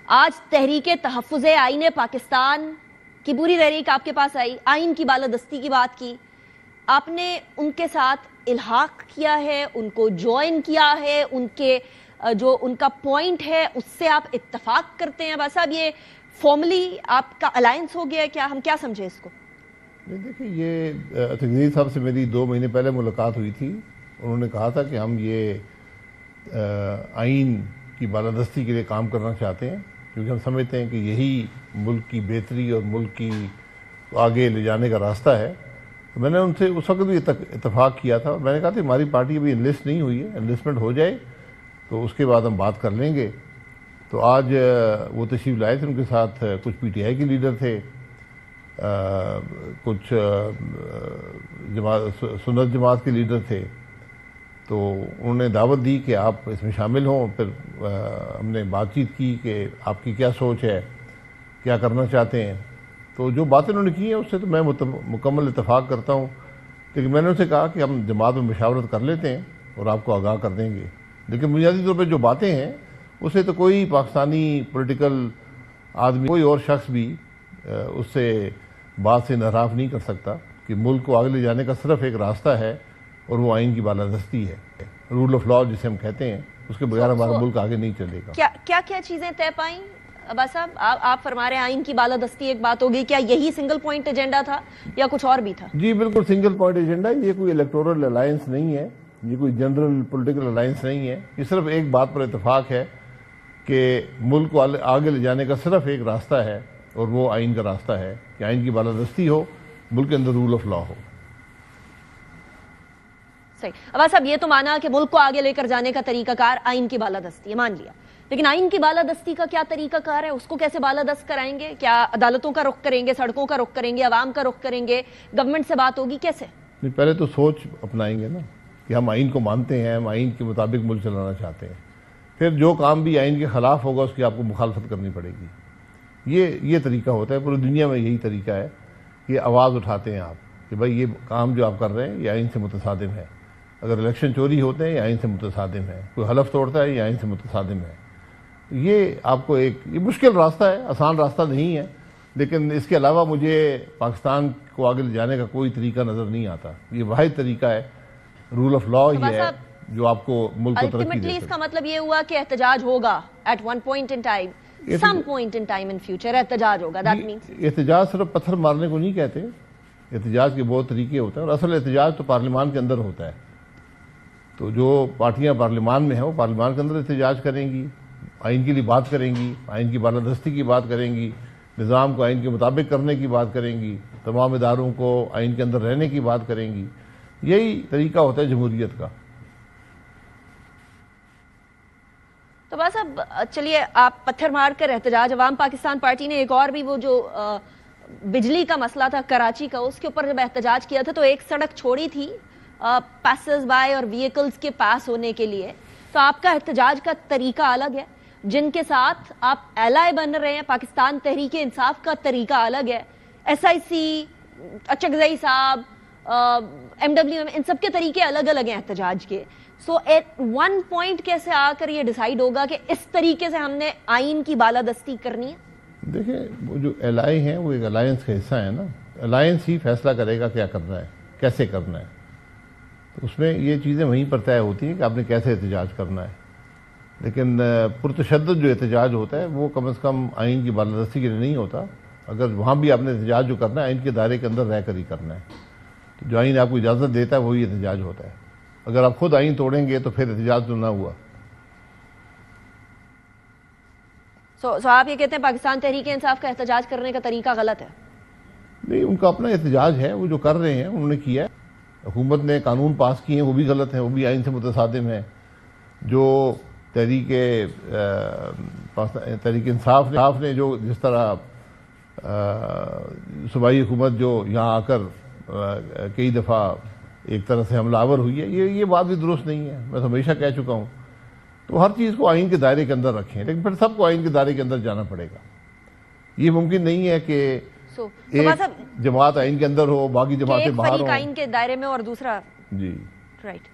آج تحریک تحفظ آئین پاکستان کی پوری تحریک آپ کے پاس آئی، آئین کی بالادستی کی بات کی، آپ نے ان کے ساتھ الحاق کیا ہے، ان کو جوائن کیا ہے، ان کے جو ان کا پوائنٹ ہے اس سے آپ اتفاق کرتے ہیں؟ بس صاحب یہ فارملی آپ کا الائنس ہو گیا، کیا ہم کیا سمجھیں اس کو؟ دیکھیں، یہ تقدیر صاحب سے میری 2 مہینے پہلے ملاقات ہوئی تھی. انہوں نے کہا تھا کہ ہم یہ آئین کی بالادستی کے لیے کام کرنا چاہتے ہیں، کیونکہ ہم سمجھتے ہیں کہ یہی ملک کی بہتری اور ملک کی آگے لے جانے کا راستہ ہے. تو میں نے ان سے اس وقت بھی اتفاق کیا تھا. میں نے کہا کہ ہماری پارٹی ابھی انلسٹ نہیں ہوئی ہے، انلسٹمنٹ ہو جائے تو اس کے بعد ہم بات کر لیں گے. تو آج وہ تشریف لائے تھے، ان کے ساتھ کچھ پی ٹی آئی کے لیڈر تھے، کچھ سنت جماعت کے لیڈر تھے. تو انہوں نے دعوت دی کہ آپ اس میں شامل ہوں. پھر ہم نے بات چیت کی کہ آپ کی کیا سوچ ہے، کیا کرنا چاہتے ہیں. تو جو باتیں انہوں نے کی ہیں اس سے تو میں مکمل اتفاق کرتا ہوں. لیکن میں نے ان سے کہا کہ ہم جماعت میں مشاورت کر لیتے ہیں اور آپ کو آگاہ کر دیں گے. لیکن بنیادی طور پہ جو باتیں ہیں اسے تو کوئی پاکستانی پولیٹیکل آدمی، کوئی اور شخص بھی اس سے بات سے انحراف نہیں کر سکتا کہ ملک کو آگے لے جانے کا صرف ایک راستہ ہے اور وہ آئین کی بالادستی ہے، رول آف لا جسے ہم کہتے ہیں. اس کے بغیر ہمارا ملک آگے نہیں چلے گا. کیا چیزیں طے پائیں عباس صاحب؟ آپ فرما رہے ہیں آئین کی بالادستی ایک بات ہوگی، کیا یہی سنگل پوائنٹ ایجنڈا تھا یا کچھ اور بھی تھا؟ جی بالکل سنگل پوائنٹ ایجنڈا. یہ کوئی الیکٹورل الائنس نہیں ہے، یہ کوئی جنرل پولیٹیکل الائنس نہیں ہے. یہ صرف ایک بات پر اتفاق ہے کہ ملک کو آگے لے جانے کا صرف ایک راستہ ہے اور وہ آئین کا راستہ ہے کہ آئین کی بالادستی ہو، ملک کے اندر رول آف لا ہو. صحیح. عباس صاحب، یہ تو مانا کہ ملک کو آگے لے کر جانے کا طریقہ کار آئین کی بالادستی ہے، مان لیا. لیکن آئین کی بالادستی کا کیا طریقہ کار ہے؟ اس کو کیسے بالادست کرائیں گے؟ کیا عدالتوں کا رخ کریں گے، سڑکوں کا رخ کریں گے، عوام کا رخ کریں گے، گورنمنٹ سے بات ہوگی، کیسے؟ پہلے تو سوچ اپنائیں گے نا کہ ہم آئین کو مانتے ہیں، ہم آئین کے مطابق ملک چلانا چاہتے ہیں. پھر جو کام بھی آئین کے خلاف ہوگا اس کی آپ کو مخالفت کرنی پڑے گی. یہ طریقہ ہوتا ہے. پوری دنیا میں یہی طریقہ ہے کہ آواز اٹھاتے ہیں آپ کہ بھائی یہ کام جو آپ کر رہے ہیں یہ آئین سے متصادم ہے. اگر الیکشن چوری ہوتے ہیں یہ آئین سے متصادم ہے، کوئی حلف توڑتا ہے یہ آئین سے متصادم ہے. یہ آپ کو یہ مشکل راستہ ہے، آسان راستہ نہیں ہے. لیکن اس کے علاوہ مجھے پاکستان کو آگے لے جانے کا کوئی طریقہ نظر نہیں آتا. یہ واحد طریقہ ہے، رول آف لا ہی ہے جو آپ کو ملک کو ترقی دے الٹیمیٹلی. اس کا مطلب یہ ہوا کہ احتجاج ہوگا at one point in time, some point in time in future احتجاج ہوگا. دیٹ مینس احتجاج صرف پتھر مارنے کو نہیں کہتے، احتجاج کے بہت طریقے ہوتے ہیں اور اصل احتجاج تو پارلیمان کے اندر ہوتا ہے. تو جو پارٹیاں پارلیمان میں ہیں وہ پارلیمان کے اندر احتجاج کریں گی، آئین کے لیے بات کریں گی، آئین کی بالادستی کی بات کریں گی، نظام کو آئین کے مطابق کرنے کی بات کریں گی، تمام اداروں کو آئین کے اندر رہنے کی بات کریں گی. یہی طریقہ ہوتا ہے جمہوریت کا. تو بس اب چلیے، آپ پتھر مار کر احتجاج، عوام پاکستان پارٹی نے ایک اور بھی وہ جو بجلی کا مسئلہ تھا کراچی کا، اس کے اوپر جب احتجاج کیا تھا تو ایک سڑک چھوڑی تھی پیسرز بائی اور وہیکلز کے پاس ہونے کے لیے. تو آپ کا احتجاج کا طریقہ الگ ہے، جن کے ساتھ آپ ایلائے بن رہے ہیں پاکستان تحریک انصاف کا طریقہ الگ ہے. ایس آئی سی، اچکزئی صاحب، ایم ڈبلیو ایم، ان سب کے طریقے الگ الگ ہیں احتجاج کے. سو ایٹ ون پوائنٹ کیسے آ کر یہ ڈیسائیڈ ہوگا کہ اس طریقے سے ہم نے آئین کی بالادستی کرنی ہے؟ دیکھیں، وہ جو ایلائے ہیں وہ ایک الائنس کا حصہ ہے نا. الائنس ہی فیصلہ کرے گا کیا کرنا ہے، کیسے کرنا ہے. اس میں یہ چیزیں وہیں پر طے ہوتی ہیں کہ آپ نے کیسے احتجاج کرنا ہے. لیکن پرتشدد جو احتجاج ہوتا ہے وہ کم از کم آئین کی بالادستی کے لیے نہیں ہوتا. اگر وہاں بھی آپ نے احتجاج جو کرنا ہے آئین کے دائرے کے اندر رہ کر ہی کرنا ہے. تو جو آئین آپ کو اجازت دیتا ہے وہی احتجاج ہوتا ہے. اگر آپ خود آئین توڑیں گے تو پھر احتجاج تو نہ ہوا. سو آپ یہ کہتے ہیں پاکستان تحریک انصاف کا احتجاج کرنے کا طریقہ غلط ہے؟ نہیں، ان کا اپنا احتجاج ہے، وہ جو کر رہے ہیں انہوں نے کیا ہے. حکومت نے قانون پاس کیے ہیں وہ بھی غلط ہیں، وہ بھی آئین سے متصادم ہیں. جو تحریک انصاف نے جو جس طرح صوبائی حکومت جو یہاں آ کر کئی دفعہ ایک طرح سے حملہ آور ہوئی ہے، یہ بات بھی درست نہیں ہے. میں ہمیشہ کہہ چکا ہوں. تو ہر چیز کو آئین کے دائرے کے اندر رکھیں، لیکن پھر سب کو آئین کے دائرے کے اندر جانا پڑے گا. یہ ممکن نہیں ہے کہ ایک جماعت آئین کے اندر ہو، باقی جماعتیں باہر ہوں. آئین کے دائرے میں اور دوسرا جی رائٹ.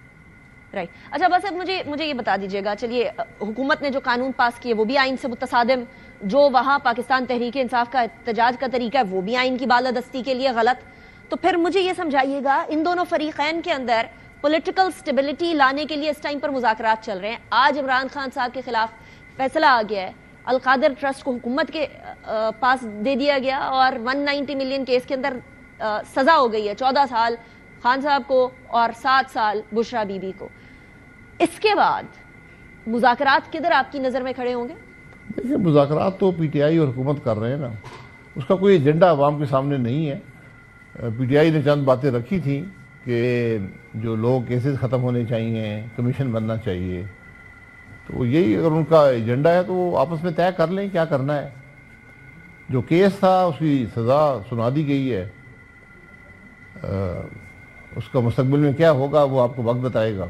رائٹ. اچھا بس اب مجھے یہ بتا دیجیے گا, چلیے حکومت نے جو قانون پاس کیے وہ بھی آئین سے متصادم, جو وہاں پاکستان تحریک انصاف کا احتجاج کا طریقہ ہے وہ بھی آئین کی بالادستی کے لیے غلط. تو پھر مجھے یہ سمجھائیے گا, ان دونوں فریقین کے اندر پولیٹیکل سٹیبلٹی لانے کے لیے اس ٹائم پر مذاکرات چل رہے ہیں. آج عمران خان صاحب کے خلاف فیصلہ آ گیا ہے, القادر ٹرسٹ کو حکومت کے پاس دے دیا گیا اور 190 ملین کیس کے اندر سزا ہو گئی ہے, 14 سال خان صاحب کو اور 7 سال بشرا بی بی کو. اس کے بعد مذاکرات کدھر آپ کی نظر میں کھڑے ہوں گے؟ دیکھیں, مذاکرات تو پی ٹی آئی اور حکومت کر رہے ہیں نا, اس کا کوئی ایجنڈا عوام کے سامنے نہیں ہے. پی ٹی آئی نے چند باتیں رکھی تھیں کہ جو لوگ کیسز ختم ہونے چاہیے, کمیشن بننا چاہیے, تو یہی اگر ان کا ایجنڈا ہے تو وہ آپس میں طے کر لیں کیا کرنا ہے. جو کیس تھا اس کی سزا سنا دی گئی ہے, اس کا مستقبل میں کیا ہوگا وہ آپ کو وقت بتائے گا.